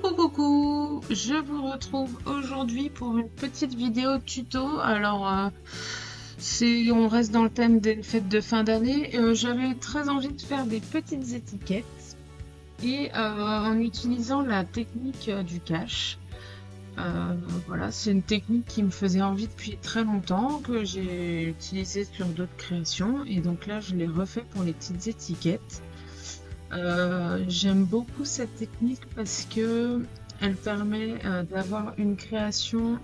Coucou, je vous retrouve aujourd'hui pour une petite vidéo tuto. On reste dans le thème des fêtes de fin d'année. J'avais très envie de faire des petites étiquettes en utilisant la technique du cache. Voilà, c'est une technique qui me faisait envie depuis très longtemps, que j'ai utilisée sur d'autres créations et donc là je l'ai refait pour les petites étiquettes. J'aime beaucoup cette technique parce que elle permet d'avoir une création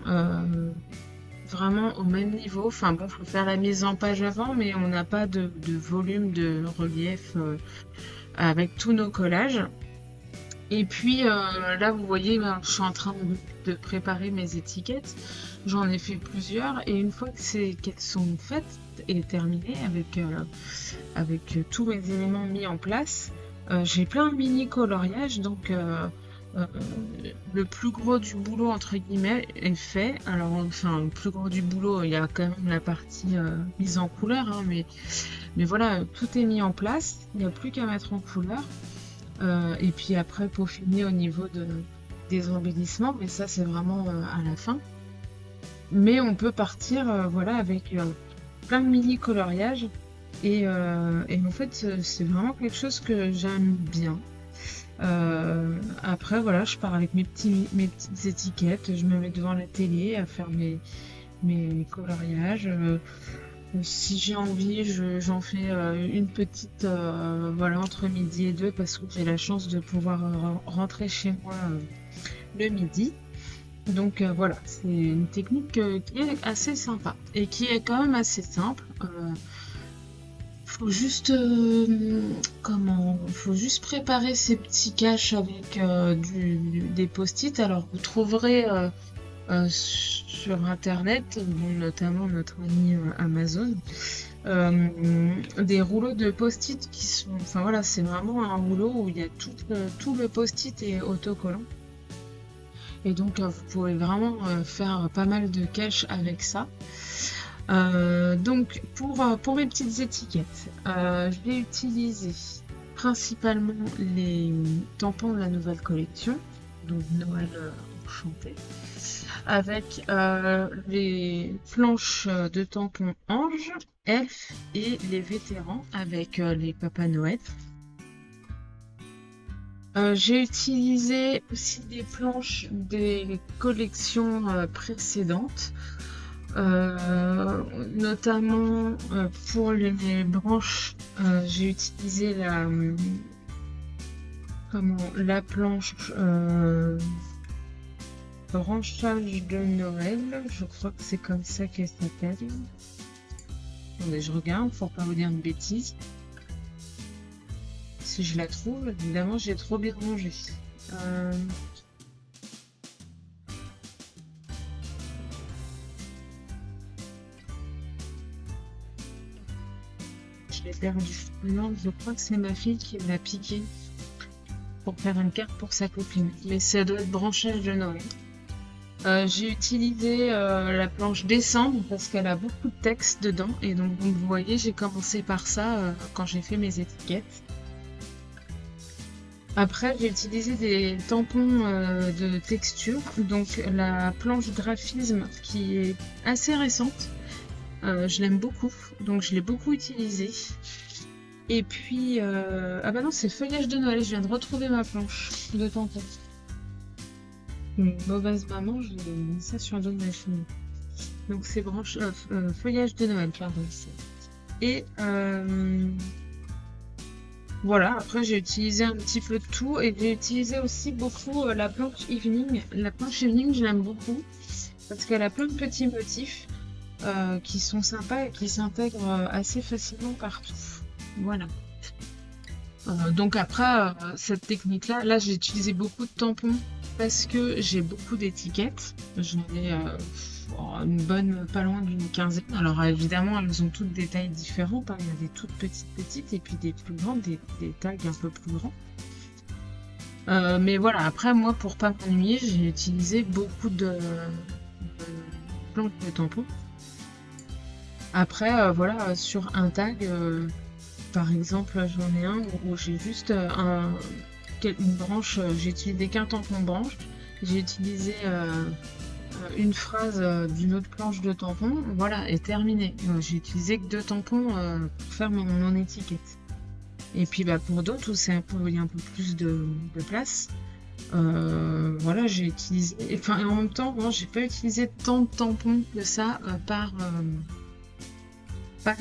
vraiment au même niveau. Enfin bon, faut faire la mise en page avant, mais on n'a pas de volume de relief avec tous nos collages. Et puis là, vous voyez, ben, je suis en train de préparer mes étiquettes. J'en ai fait plusieurs et une fois qu'elles sont faites et terminées avec tous mes éléments mis en place, j'ai plein de mini coloriages, donc euh, le plus gros du boulot entre guillemets est fait. Alors enfin le plus gros du boulot, il y a quand même la partie mise en couleur, hein, mais voilà, tout est mis en place. Il n'y a plus qu'à mettre en couleur. Et puis après peaufiner au niveau des embellissements, mais ça c'est vraiment à la fin. Mais on peut partir voilà avec plein de mini coloriages et en fait c'est vraiment quelque chose que j'aime bien. Après voilà, je pars avec mes petites étiquettes, je me mets devant la télé à faire mes coloriages. Si j'ai envie, j'en fais une petite voilà entre midi et deux parce que j'ai la chance de pouvoir rentrer chez moi le midi. Donc voilà, c'est une technique qui est assez sympa et qui est quand même assez simple. Faut juste faut juste préparer ces petits caches avec des post-it. Alors vous trouverez sur internet, bon, notamment notre ami Amazon, des rouleaux de post-it qui sont, enfin voilà, c'est vraiment un rouleau où il y a tout le post-it est autocollant. Et donc vous pouvez vraiment faire pas mal de caches avec ça. Donc pour mes petites étiquettes, je vais utiliser principalement les tampons de la nouvelle collection, donc Noël enchanté, avec les planches de tampons Ange, Elf et les vétérans avec les Papa Noël. J'ai utilisé aussi des planches des collections précédentes, notamment pour les branches, j'ai utilisé la planche branchage de Noël, je crois que c'est comme ça qu'elle s'appelle. Attendez, je regarde pour pas vous dire une bêtise. Si je la trouve, évidemment, j'ai trop bien rangé. Je l'ai perdu. Non, je crois que c'est ma fille qui me l'a piqué pour faire une carte pour sa copine. Mais ça doit être branchage de Noël. J'ai utilisé la planche décembre parce qu'elle a beaucoup de texte dedans et donc vous voyez j'ai commencé par ça quand j'ai fait mes étiquettes. Après j'ai utilisé des tampons de texture, donc la planche graphisme qui est assez récente, je l'aime beaucoup donc je l'ai beaucoup utilisée. Et puis ah bah non, c'est feuillage de Noël, je viens de retrouver ma planche de tampons. Une mauvaise maman, j'ai mis ça sur d'autres machines. Donc c'est feuillage de Noël, pardon. Et voilà, après j'ai utilisé un petit peu de tout et j'ai utilisé aussi beaucoup la planche evening. La planche evening, je l'aime beaucoup parce qu'elle a plein de petits motifs qui sont sympas et qui s'intègrent assez facilement partout. Voilà. Donc après cette technique-là, là j'ai utilisé beaucoup de tampons parce que j'ai beaucoup d'étiquettes. J'en ai une bonne, pas loin d'une quinzaine. Alors évidemment, elles ont toutes des tailles différentes, hein. Il y a des toutes petites et puis des plus grandes, des tags un peu plus grands. Mais voilà, après moi, pour pas m'ennuyer, j'ai utilisé beaucoup de planches de tampons. Après, voilà, sur un tag, par exemple, j'en ai un où j'ai juste une branche, j'ai utilisé qu'un tampon branche, j'ai utilisé une phrase d'une autre planche de tampons, voilà, et terminé. J'ai utilisé que 2 tampons pour faire mon étiquette. Et puis bah, pour d'autres où il y a un peu plus de place, voilà, j'ai utilisé. Enfin, et en même temps, moi, j'ai pas utilisé tant de tampons que ça par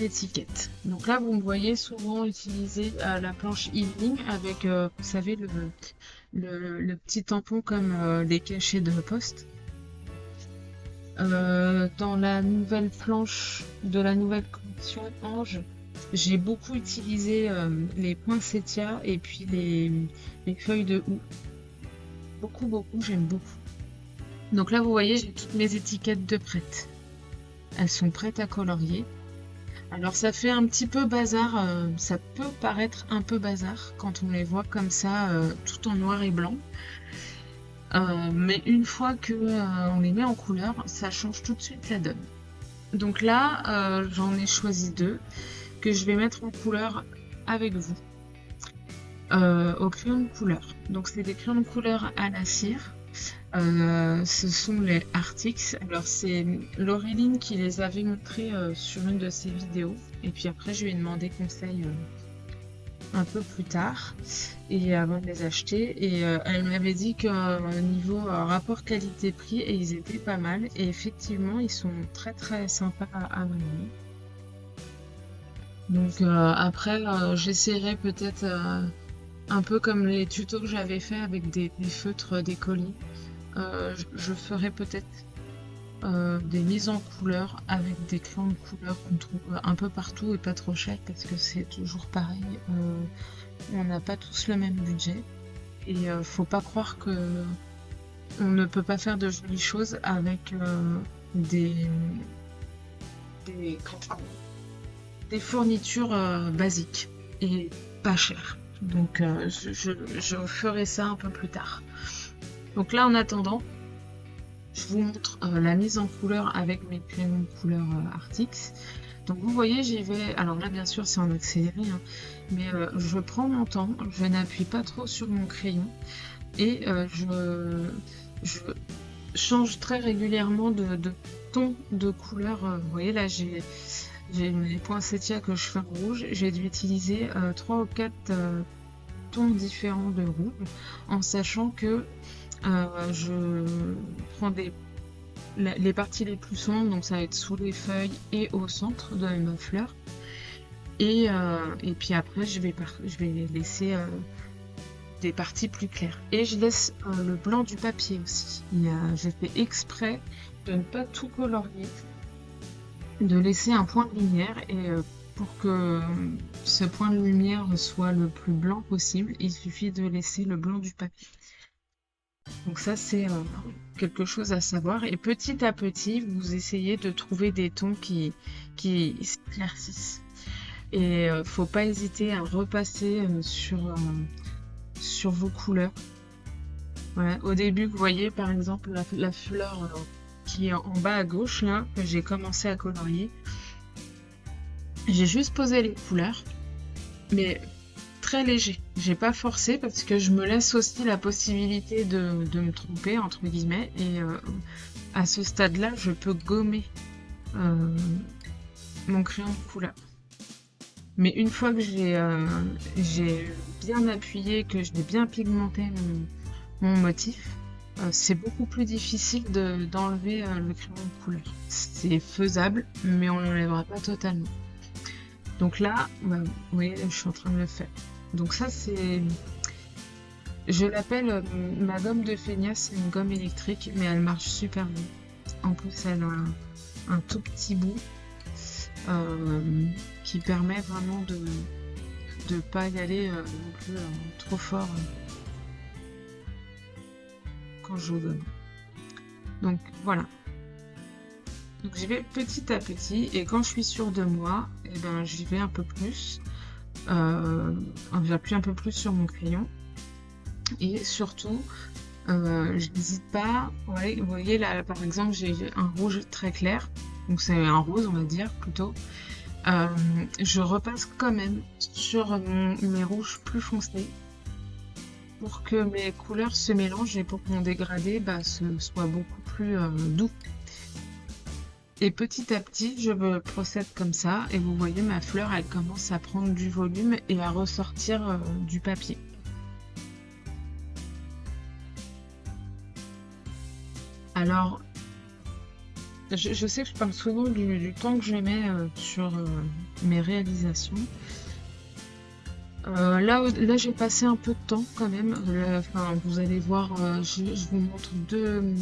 étiquette. Donc là, vous me voyez souvent utiliser la planche evening avec, vous savez, le petit tampon comme les cachets de poste. Dans la nouvelle planche de la nouvelle collection Ange, j'ai beaucoup utilisé les poinsettias et puis les feuilles de houx. Beaucoup, beaucoup, j'aime beaucoup. Donc là, vous voyez, j'ai toutes mes étiquettes de prêtes. Elles sont prêtes à colorier. Alors ça fait un petit peu bazar, ça peut paraître un peu bazar quand on les voit comme ça, tout en noir et blanc. Mais une fois que on les met en couleur, ça change tout de suite la donne. Donc là, j'en ai choisi 2 que je vais mettre en couleur avec vous, au crayon de couleur. Donc c'est des crayons de couleur à la cire. Ce sont les Artix. Alors c'est Laureline qui les avait montrés sur une de ses vidéos. Et puis après je lui ai demandé conseil un peu plus tard et avant de les acheter. Et elle m'avait dit que niveau rapport qualité-prix, et ils étaient pas mal. Et effectivement ils sont très très sympas à manier. Donc après j'essaierai peut-être un peu comme les tutos que j'avais fait avec des feutres d'écolier. Je ferai peut-être des mises en couleur avec des crayons de couleur qu'on trouve un peu partout et pas trop cher parce que c'est toujours pareil. On n'a pas tous le même budget et faut pas croire que on ne peut pas faire de jolies choses avec des, des fournitures basiques et pas chères. Donc je ferai ça un peu plus tard. Donc là, en attendant, je vous montre la mise en couleur avec mes crayons de couleur Artix. Donc vous voyez, j'y vais. Alors là, bien sûr, c'est en accéléré, hein, mais je prends mon temps, je n'appuie pas trop sur mon crayon et je change très régulièrement de ton de couleur. Vous voyez, là, j'ai mes poinsettias que je fais en rouge. J'ai dû utiliser 3 ou 4 tons différents de rouge en sachant que je prends les parties les plus sombres, donc ça va être sous les feuilles et au centre de ma fleur. Et puis après, je vais laisser des parties plus claires. Et je laisse le blanc du papier aussi. J'ai fait exprès de ne pas tout colorier, de laisser un point de lumière et pour que ce point de lumière soit le plus blanc possible, il suffit de laisser le blanc du papier. Donc ça c'est quelque chose à savoir et petit à petit vous essayez de trouver des tons qui s'éclaircissent et faut pas hésiter à repasser sur vos couleurs. Voilà. Au début vous voyez par exemple la fleur qui est en bas à gauche là que j'ai commencé à colorier. J'ai juste posé les couleurs mais très léger. J'ai pas forcé parce que je me laisse aussi la possibilité de me tromper entre guillemets et à ce stade-là, je peux gommer mon crayon de couleur. Mais une fois que j'ai bien appuyé, que je l'ai bien pigmenté mon motif, c'est beaucoup plus difficile d'enlever le crayon de couleur. C'est faisable, mais on l'enlèvera pas totalement. Donc là, bah, vous voyez, je suis en train de le faire. Donc ça c'est, je l'appelle ma gomme de feignasse, c'est une gomme électrique, mais elle marche super bien. En plus elle a un tout petit bout qui permet vraiment de pas y aller non plus trop fort quand je gomme. Donc voilà. Donc j'y vais petit à petit et quand je suis sûre de moi, et ben j'y vais un peu plus. J'appuie un peu plus sur mon crayon et surtout je n'hésite pas. Ouais, vous voyez là par exemple j'ai un rouge très clair, donc c'est un rose on va dire plutôt. Je repasse quand même sur mes rouges plus foncés pour que mes couleurs se mélangent et pour que mon dégradé soit beaucoup plus doux. Et petit à petit, je me procède comme ça et vous voyez ma fleur, elle commence à prendre du volume et à ressortir du papier. Alors, je sais que je parle souvent du temps que je mets sur mes réalisations. Là j'ai passé un peu de temps quand même. Enfin, vous allez voir, je vous montre deux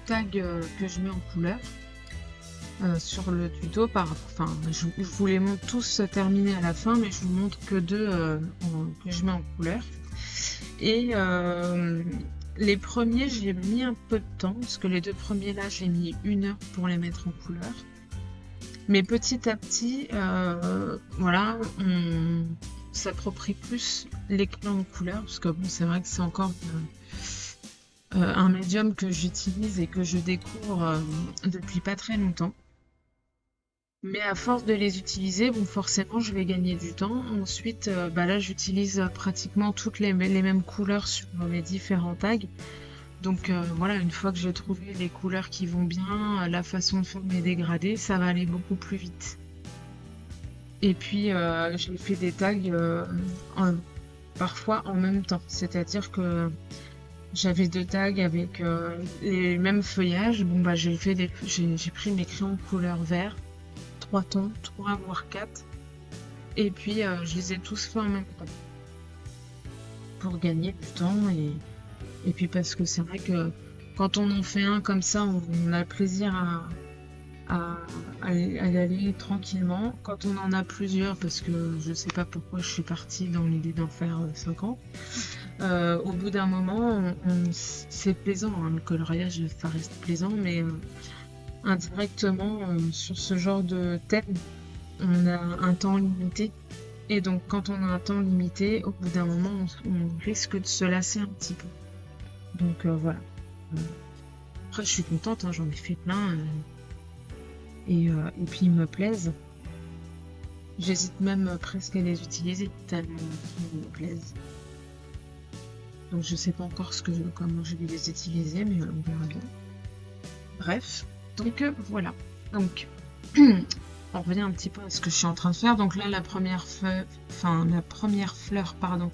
tags que je mets en couleur sur le tuto. Enfin, je vous les montre tous terminés à la fin, mais je vous montre que deux que je mets en couleur. Et les premiers, j'ai mis un peu de temps, parce que les deux premiers là, j'ai mis 1 heure pour les mettre en couleur. Mais petit à petit, voilà, on s'approprie plus les crayons en couleur, parce que bon, c'est vrai que c'est encore un médium que j'utilise et que je découvre depuis pas très longtemps. Mais à force de les utiliser, bon, forcément, je vais gagner du temps. Ensuite, là, j'utilise pratiquement toutes les mêmes couleurs sur mes différents tags. Donc voilà, une fois que j'ai trouvé les couleurs qui vont bien, la façon de faire mes dégradés, ça va aller beaucoup plus vite. Et puis j'ai fait des tags parfois en même temps, c'est-à-dire que j'avais 2 tags avec les mêmes feuillages. Bon bah j'ai pris mes crayons de couleur vert, 3 tons, 3 voire 4, et puis je les ai tous faits en même temps pour gagner du temps et puis parce que c'est vrai que quand on en fait un comme ça, on a plaisir à y aller tranquillement. Quand on en a plusieurs, parce que je sais pas pourquoi je suis partie dans l'idée d'en faire 50, au bout d'un moment, c'est plaisant, hein, le coloriage, ça reste plaisant, mais indirectement, sur ce genre de thème, on a un temps limité. Et donc, quand on a un temps limité, au bout d'un moment, on risque de se lasser un petit peu. Donc voilà. Après, je suis contente, hein, j'en ai fait plein. Et puis, ils me plaisent. J'hésite même presque à les utiliser tellement ils me plaisent. Donc, je sais pas encore comment je vais les utiliser, mais on verra bien. Bref, donc voilà. Donc, on revient un petit peu à ce que je suis en train de faire. Donc là, la première fleur, pardon,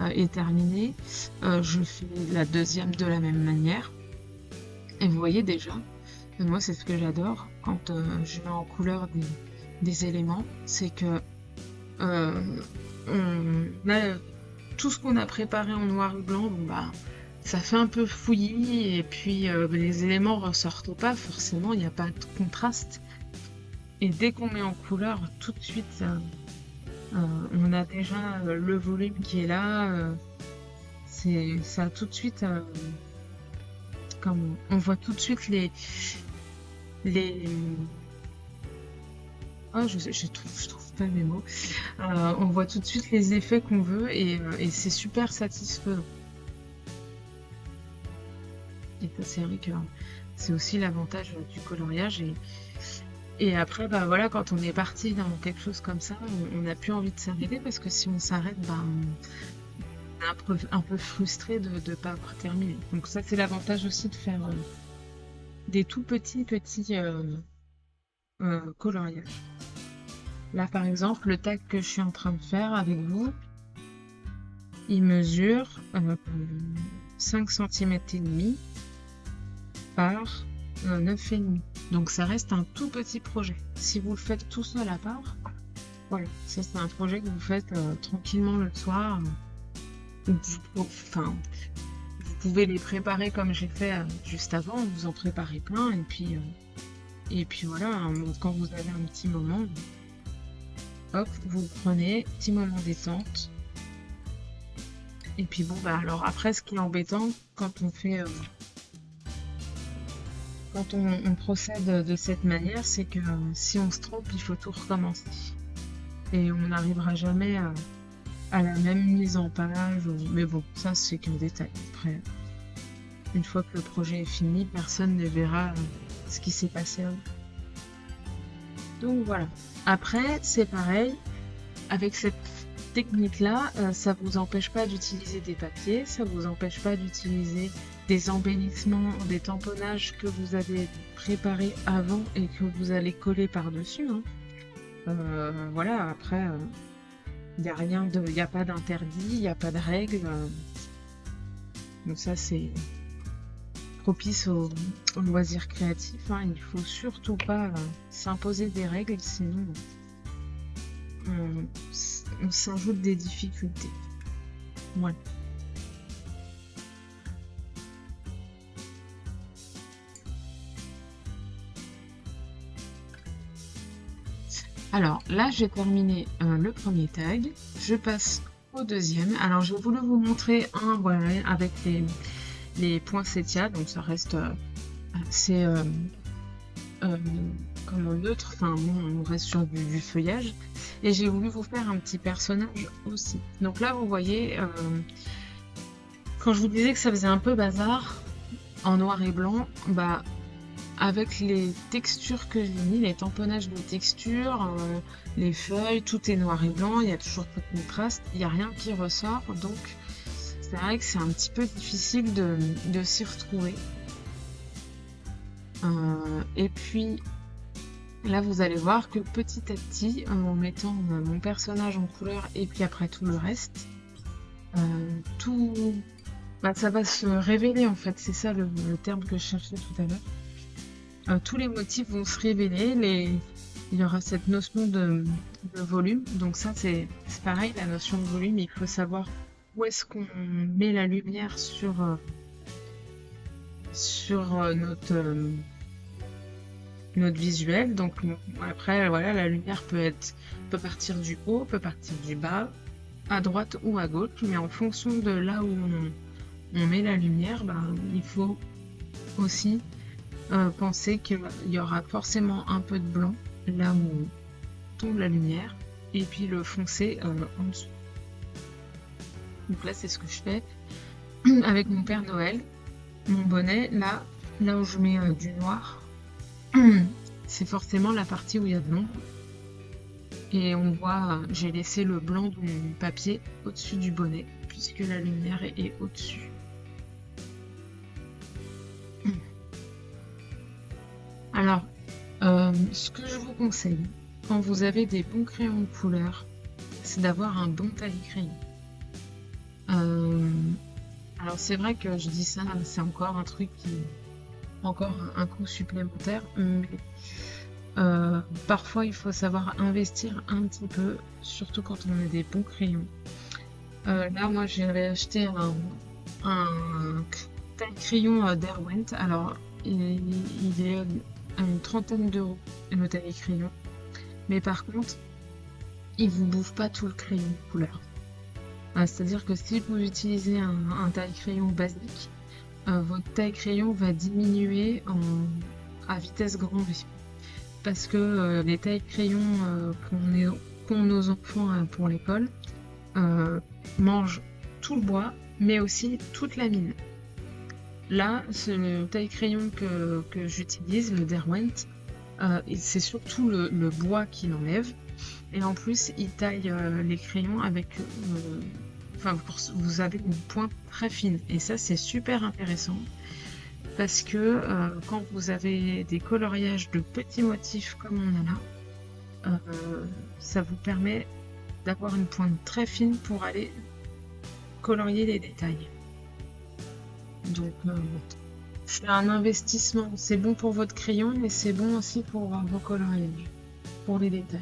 est terminée. Je fais la deuxième de la même manière. Et vous voyez déjà, moi c'est ce que j'adore quand je mets en couleur des éléments, c'est que tout ce qu'on a préparé en noir et blanc, bon bah ça fait un peu fouillis et puis les éléments ressortent pas, forcément il n'y a pas de contraste. Et dès qu'on met en couleur, tout de suite on a déjà le volume qui est là. Ça tout de suite, on voit tout de suite les oh, je trouve pas mes mots. On voit tout de suite les effets qu'on veut et c'est super satisfaisant. Et ça, c'est vrai que c'est aussi l'avantage du coloriage. Et après, bah voilà, quand on est parti dans quelque chose comme ça, on n'a plus envie de s'arrêter parce que si on s'arrête, on est un peu frustré de ne pas avoir terminé. Donc ça, c'est l'avantage aussi de faire des tout petits coloriages. Là, par exemple, le tag que je suis en train de faire avec vous, il mesure 5 cm et demi par 9,5. Donc ça reste un tout petit projet. Si vous le faites tout seul à part, voilà, ça c'est un projet que vous faites tranquillement le soir. Vous pouvez les préparer comme j'ai fait juste avant, vous en préparez plein et puis voilà, quand vous avez un petit moment, hop, vous le prenez, petit moment détente. Et puis bon alors après ce qui est embêtant quand on fait quand on procède de cette manière, c'est que si on se trompe, il faut tout recommencer. Et on n'arrivera jamais à la même mise en page. Mais bon, ça c'est qu'un détail. Après, une fois que le projet est fini, personne ne verra ce qui s'est passé avant. Donc voilà. Après, c'est pareil. Avec cette technique-là, ça vous empêche pas d'utiliser des papiers, ça vous empêche pas d'utiliser des embellissements, des tamponnages que vous avez préparés avant et que vous allez coller par-dessus, hein. Voilà, après, il y a pas d'interdit, il n'y a pas de règles. Donc ça, c'est propice au loisir créatif, hein. Il faut surtout pas s'imposer des règles, sinon on s'ajoute des difficultés. Voilà. Alors là, j'ai terminé le premier tag. Je passe au deuxième. Alors j'ai voulu vous montrer un, voilà, avec les poinsettias, donc ça reste assez comment neutre, enfin bon, on reste sur du feuillage. Et j'ai voulu vous faire un petit personnage aussi. Donc là, vous voyez, quand je vous disais que ça faisait un peu bazar en noir et blanc, bah avec les textures que j'ai mis, les tamponnages de textures, les feuilles, tout est noir et blanc, il y a toujours pas de contraste, il n'y a rien qui ressort, donc c'est vrai que c'est un petit peu difficile de s'y retrouver. Et puis là, vous allez voir que petit à petit, en mettant mon personnage en couleur et puis après tout le reste, tout, bah, ça va se révéler en fait, c'est ça le terme que je cherchais tout à l'heure. Tous les motifs vont se révéler, il y aura cette notion de volume, donc ça c'est pareil, la notion de volume, il faut savoir où est-ce qu'on met la lumière sur notre visuel. Donc après, voilà, la lumière peut partir du haut, peut partir du bas, à droite ou à gauche, mais en fonction de là où on met la lumière, bah, il faut aussi penser qu'il y aura forcément un peu de blanc là où tombe la lumière, et puis le foncé en dessous. Donc là, c'est ce que je fais avec mon Père Noël. Mon bonnet, là où je mets du noir, c'est forcément la partie où il y a de l'ombre. Et on voit, j'ai laissé le blanc du papier au-dessus du bonnet, puisque la lumière est au-dessus. Alors, ce que je vous conseille, quand vous avez des bons crayons de couleur, c'est d'avoir un bon taille-crayon. Alors c'est vrai que je dis ça, c'est encore un truc qui encore un coût supplémentaire, mais parfois il faut savoir investir un petit peu, surtout quand on a des bons crayons. Là moi j'avais acheté un taille-crayon Derwent, alors il est à une 30aine d'euros le taille-crayon, mais par contre il vous bouffe pas tout le crayon de couleur. C'est-à-dire que si vous utilisez un taille-crayon basique, votre taille-crayon va diminuer à vitesse grand V. Parce que les taille-crayons qu'ont nos enfants pour l'école mangent tout le bois, mais aussi toute la mine. Là, le taille-crayon que j'utilise, le Derwent, c'est surtout le bois qu'il enlève. Et en plus, il taille les crayons avec... vous avez une pointe très fine. Et ça, c'est super intéressant. Parce que quand vous avez des coloriages de petits motifs comme on a là, ça vous permet d'avoir une pointe très fine pour aller colorier les détails. Donc, c'est un investissement. C'est bon pour votre crayon, mais c'est bon aussi pour vos coloriages, pour les détails.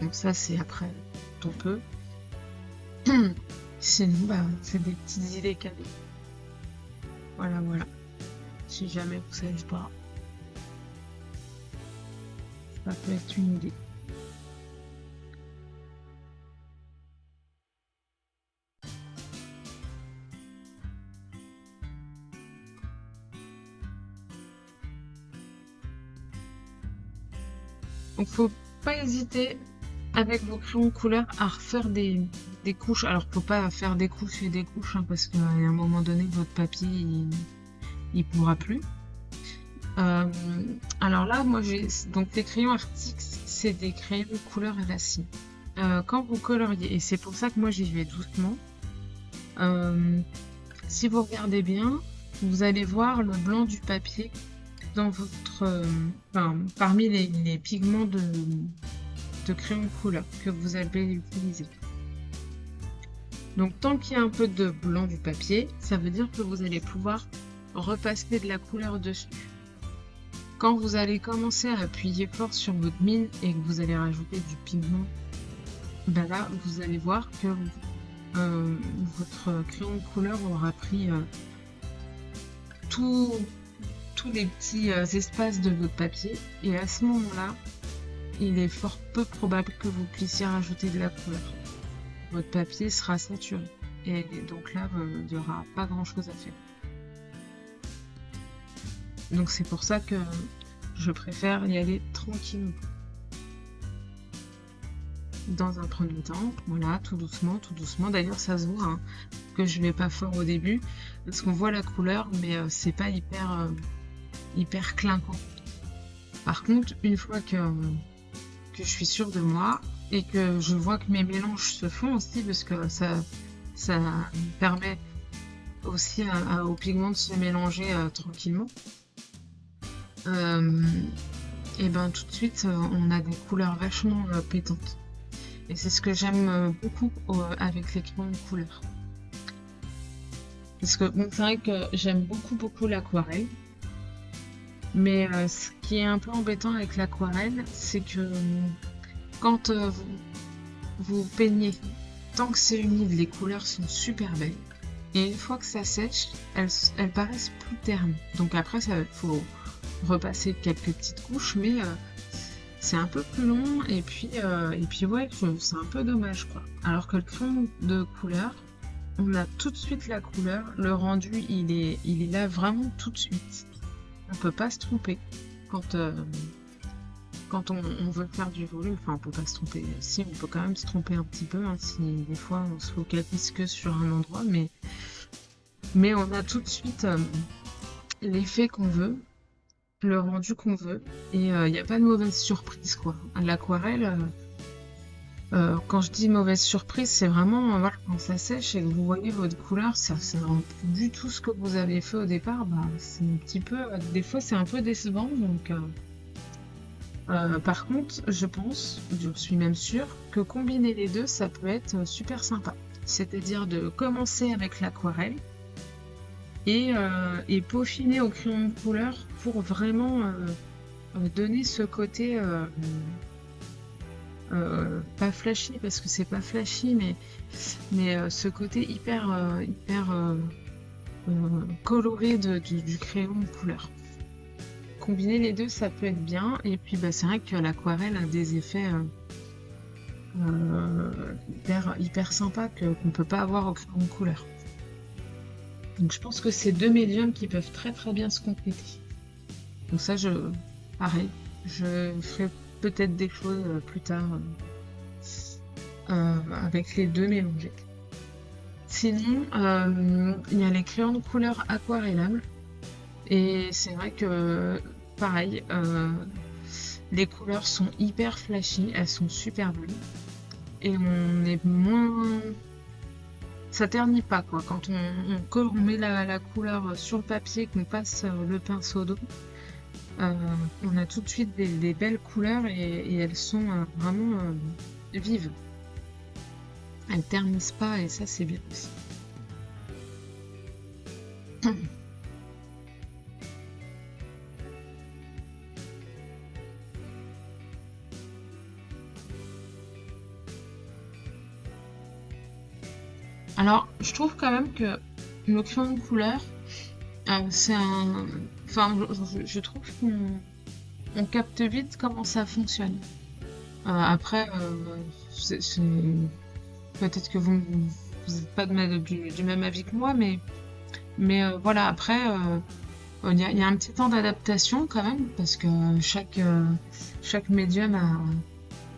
Donc ça, c'est après on peut. Sinon, bah, c'est des petites idées cadeaux. Voilà. Si jamais vous savez pas, ça peut être une idée. Donc faut pas hésiter avec vos crayons de couleur à refaire des couches. Alors faut pas faire des couches et des couches, hein, parce qu'à un moment donné votre papier il pourra plus. Alors là moi j'ai donc les crayons Arctic, c'est des crayons de couleur à l'acier. quand vous coloriez, et c'est pour ça que moi j'y vais doucement, euh, si vous regardez bien, vous allez voir le blanc du papier dans votre, enfin, parmi les pigments de crayon de couleur que vous allez utiliser. Donc tant qu'il y a un peu de blanc du papier, ça veut dire que vous allez pouvoir repasser de la couleur dessus. Quand vous allez commencer à appuyer fort sur votre mine et que vous allez rajouter du pigment, ben là vous allez voir que votre crayon de couleur aura pris tous les petits espaces de votre papier, et à ce moment-là, il est fort peu probable que vous puissiez rajouter de la couleur. Votre papier sera saturé, et donc là, il n'y aura pas grand-chose à faire. Donc c'est pour ça que je préfère y aller tranquillement. Dans un premier temps, voilà, tout doucement, tout doucement. D'ailleurs, ça se voit hein, que je vais pas fort au début, parce qu'on voit la couleur, mais c'est pas hyper clinquant. Par contre, une fois que je suis sûre de moi et que je vois que mes mélanges se font aussi, parce que ça permet aussi aux pigments de se mélanger tranquillement, et ben tout de suite on a des couleurs vachement pétantes. Et c'est ce que j'aime beaucoup avec les crayons de couleur. Parce que bon, c'est vrai que j'aime beaucoup l'aquarelle. Mais ce qui est un peu embêtant avec l'aquarelle, c'est que quand vous peignez, tant que c'est humide, les couleurs sont super belles. Et une fois que ça sèche, elles paraissent plus ternes. Donc après, il faut repasser quelques petites couches, mais c'est un peu plus long. Et puis ouais, c'est un peu dommage, quoi. Alors que le crayon de couleur, on a tout de suite la couleur. Le rendu, il est là vraiment tout de suite. On peut pas se tromper quand on veut faire du volume. Enfin, on peut pas se tromper. Si, on peut quand même se tromper un petit peu, hein, si des fois on se focalise que sur un endroit, mais on a tout de suite l'effet qu'on veut, le rendu qu'on veut, et il n'y a pas de mauvaise surprise, quoi. L'aquarelle, quand je dis mauvaise surprise, c'est vraiment voilà, quand ça sèche et que vous voyez votre couleur, ça c'est du tout ce que vous avez fait au départ, bah, c'est un petit peu, des fois c'est un peu décevant. Donc, par contre, je suis même sûre que combiner les deux, ça peut être super sympa. C'est-à-dire de commencer avec l'aquarelle et peaufiner au crayon de couleur pour vraiment donner ce côté pas flashy, parce que c'est pas flashy, mais ce côté hyper coloré du crayon de couleur. Combiner les deux, ça peut être bien. Et puis bah, c'est vrai que l'aquarelle a des effets hyper sympas qu'on peut pas avoir au crayon de couleur. Donc je pense que c'est deux médiums qui peuvent très bien se compléter. Donc ça, pareil, je ferai peut-être des choses plus tard avec les deux mélangés. Sinon, il y a les crayons de couleur aquarellables. Et c'est vrai que, pareil, les couleurs sont hyper flashy, elles sont super belles. Et on est moins... Ça ternit pas, quoi. Quand on met la couleur sur le papier, qu'on passe le pinceau d'eau, on a tout de suite des belles couleurs et elles sont vraiment vives. Elles ternissent pas et ça c'est bien aussi. Alors, je trouve quand même que le crayon de couleur, c'est un... Enfin, je trouve qu'on capte vite comment ça fonctionne. Après, peut-être que vous n'êtes pas du même avis que moi, mais voilà, après, il y a un petit temps d'adaptation quand même, parce que chaque médium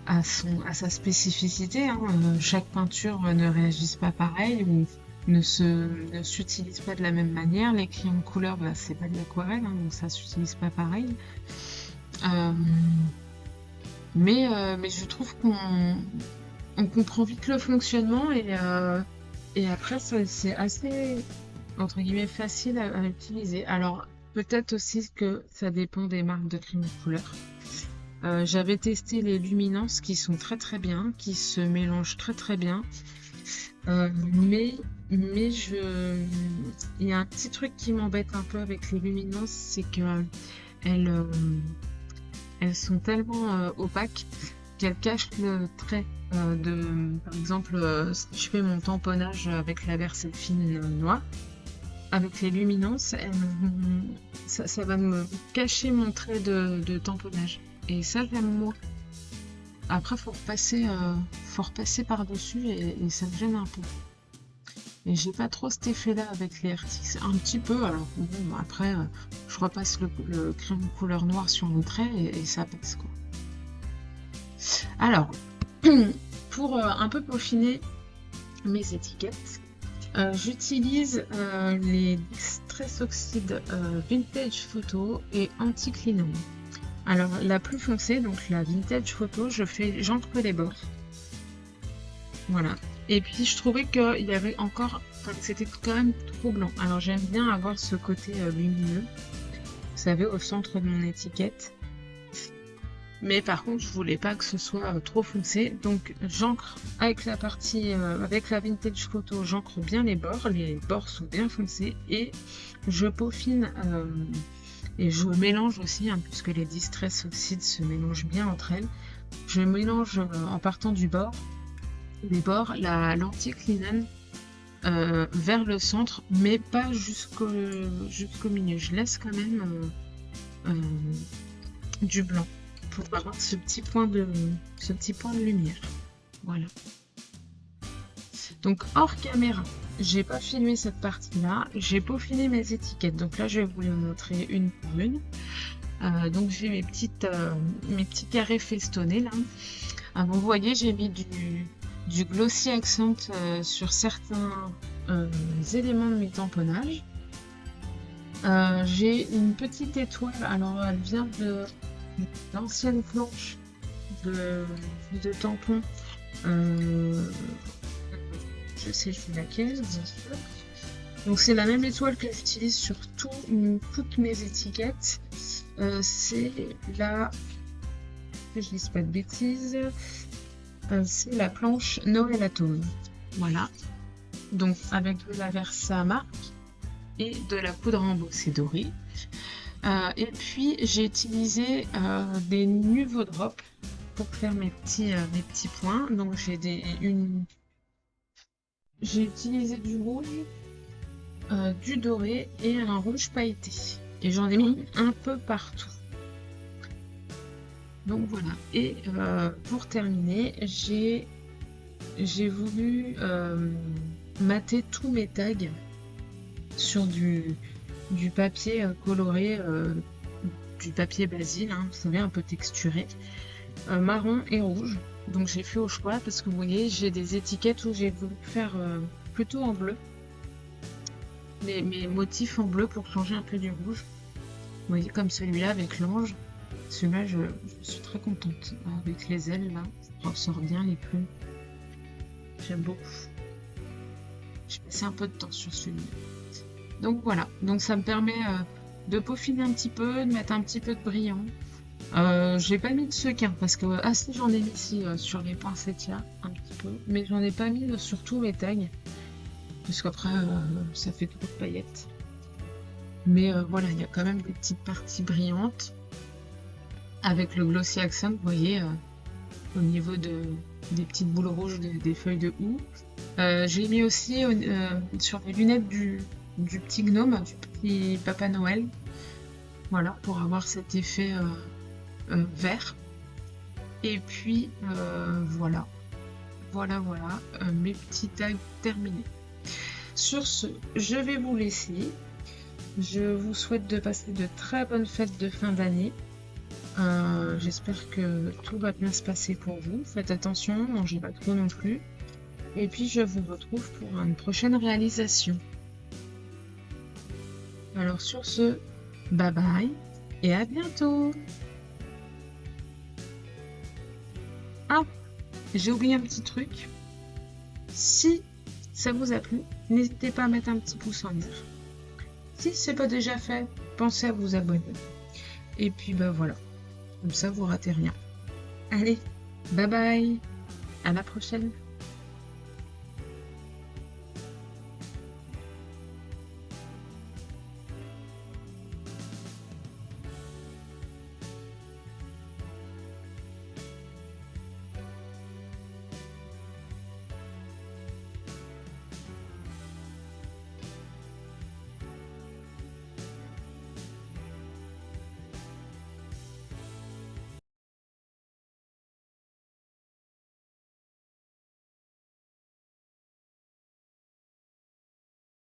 a sa spécificité, hein. Chaque peinture ne réagit pas pareil ou ne s'utilise pas de la même manière. Les crayons de couleur, bah, c'est pas de l'aquarelle, hein, donc ça s'utilise pas pareil. Mais je trouve on comprend vite le fonctionnement et après, c'est assez, entre guillemets, facile à utiliser. Alors, peut-être aussi que ça dépend des marques de crème de couleur. J'avais testé les luminances qui sont très très bien, qui se mélangent très très bien. Euh, mais, il y a un petit truc qui m'embête un peu avec les luminances, c'est que elles, euh, elles sont tellement opaques qu'elles cachent le trait. Par exemple, si je fais mon tamponnage avec la Versailles noire, avec les luminances, ça va me cacher mon trait de tamponnage. Et ça, j'aime moins. Après, faut repasser par-dessus et ça me gêne un peu. Et j'ai pas trop cet effet-là avec les RTX. Un petit peu, alors bon, après, je repasse le crème couleur noire sur mon trait et ça passe, quoi. Alors, pour un peu peaufiner mes étiquettes, j'utilise les Distress Oxide Vintage Photo et Anti-Cleaning. Alors, la plus foncée, donc la Vintage Photo, j'encre les bords. Voilà. Et puis, je trouvais qu'il y avait encore, enfin, que c'était quand même trop blanc. Alors, j'aime bien avoir ce côté lumineux, vous savez, au centre de mon étiquette. Mais par contre, je voulais pas que ce soit trop foncé. Donc, j'encre avec la partie, avec la Vintage Photo, j'encre bien les bords. Les bords sont bien foncés et je peaufine. Et je mélange aussi, hein, puisque les Distress Oxide se mélangent bien entre elles. Je mélange en partant des bords, l'anti-cleanen vers le centre, mais pas jusqu'au milieu. Je laisse quand même du blanc pour avoir ce petit point de lumière. Voilà. Donc hors caméra, j'ai pas filmé cette partie-là, j'ai peaufiné mes étiquettes. Donc là, je vais vous les montrer une par une. Donc j'ai mes petits carrés festonnés là. Vous voyez, j'ai mis du glossy accent sur certains éléments de mes tamponnages. J'ai une petite étoile, alors elle vient de l'ancienne planche de tampons. Je sais laquelle, bien sûr. Donc c'est la même étoile que j'utilise sur toutes mes étiquettes. C'est la... que je dise pas de bêtises. C'est la planche Noël Atome. Voilà. Donc avec de la Versa marque et de la poudre embossée dorée. Et puis j'ai utilisé des Nuvo Drop pour faire mes petits points. Donc j'ai utilisé du rouge, du doré et un rouge pailleté. Et j'en ai mis un peu partout. Donc voilà. Et pour terminer, j'ai voulu mater tous mes tags sur du papier coloré, du papier basile, hein, vous savez, un peu texturé, marron et rouge. Donc j'ai fait au choix parce que vous voyez, j'ai des étiquettes où j'ai voulu faire plutôt en bleu. Mes motifs en bleu pour changer un peu du rouge. Vous voyez, comme celui-là avec l'ange. Celui-là, je suis très contente. Avec les ailes, là, ça ressort bien les plumes. J'aime beaucoup. J'ai passé un peu de temps sur celui-là. Donc voilà. Donc ça me permet de peaufiner un petit peu, de mettre un petit peu de brillant. J'ai pas mis de sequin parce que si j'en ai mis ici sur les pincettes là un petit peu, mais j'en ai pas mis sur tous mes tags parce qu'après ça fait trop de paillettes. Mais voilà, il y a quand même des petites parties brillantes avec le glossy accent, vous voyez, au niveau des petites boules rouges des feuilles de houx. J'ai mis aussi sur les lunettes du petit gnome, du petit Papa Noël, voilà, pour avoir cet effet vert. Et puis voilà, mes petits tags terminés. Sur ce, je vais vous laisser. Je vous souhaite de passer de très bonnes fêtes de fin d'année. J'espère que tout va bien se passer pour vous. Faites attention, mangez pas trop non plus. Et puis je vous retrouve pour une prochaine réalisation. Alors sur ce, bye bye et à bientôt. Ah, J'ai oublié un petit truc. Si ça vous a plu, n'hésitez pas à mettre un petit pouce en l'air. Si ce n'est pas déjà fait, pensez à vous abonner. Et puis bah voilà, comme ça vous ratez rien. Allez, bye bye, à la prochaine.